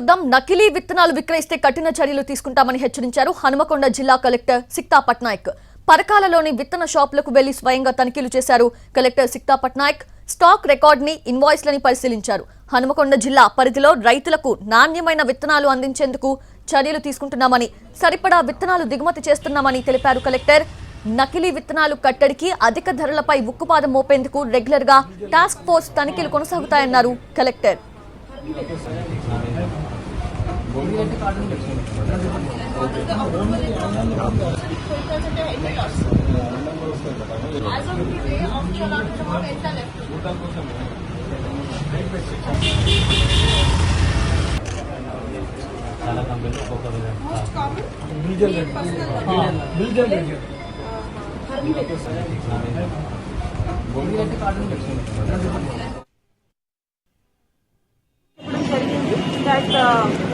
నకిలీ విత్తనాలు విక్రయిస్తే కఠిన చర్యలు తీసుకుంటామని హెచ్చరించారు హనుమకొండ జిల్లా కలెక్టర్ సిక్తా పట్నాయక్. పరకాలలోని విత్తన షాపులకు వెళ్లి స్వయంగా తనిఖీలు చేశారు collector Sikta Patnaik. Stock record ని ఇన్వాయిస్లని పరిశీలించారు. హనుమకొండ జిల్లా పరిధిలో రైతులకు నాణ్యమైన విత్తనాలు అందించేందుకు చర్యలు తీసుకుంటున్నామని, సరిపడా విత్తనాలు దిగుమతి చేస్తున్నామని తెలిపారు కలెక్టర్. నకిలీ విత్తనాలు కట్టడికి అధిక ధరలపై ఉక్కుపాదం మోపేందుకు రెగ్యులర్ గా టాస్క్ ఫోర్స్ తనిఖీలు కొనసాగుతాయన్నారు కలెక్టర్.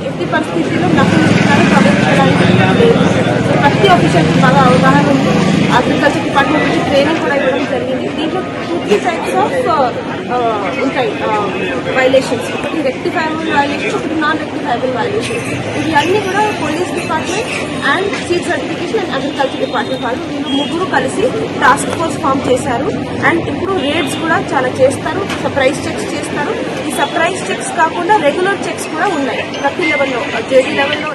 ఎట్టి పరిస్థితుల్లో నకిలీ విత్తనాలు ప్రవేశించడానికి లేదు. ప్రతి ఆఫీసర్కి బాగా అవగాహన ఉంది. అగ్రికల్చర్ డిపార్ట్మెంట్ నుంచి ట్రైనింగ్ కూడా ఇవ్వడం జరిగింది. దీంట్లో 2 టైప్స్ ఆఫ్ ఉంటాయి వైలేషన్స్. ఒకటి రెక్టిఫైబుల్ వైలేషన్, ఒకటి నాన్ రెక్టిఫైబుల్ వైలేషన్స్. ఇవి అన్ని కూడా police department and seed certification and agriculture department వాళ్ళు వీళ్ళు ముగ్గురు కలిసి టాస్క్ ఫోర్స్ ఫామ్ చేశారు. అండ్ ఇప్పుడు రేట్స్ కూడా చాలా చేస్తారు, సర్ప్రైజ్ చెక్స్ చేస్తారు. ఈ సర్ప్రైజ్ చెక్స్ కాకుండా రెగ్యులర్ చెక్స్ కూడా ఉన్నాయి ప్రతి లెవెల్లో, జేడీ లెవెల్లో.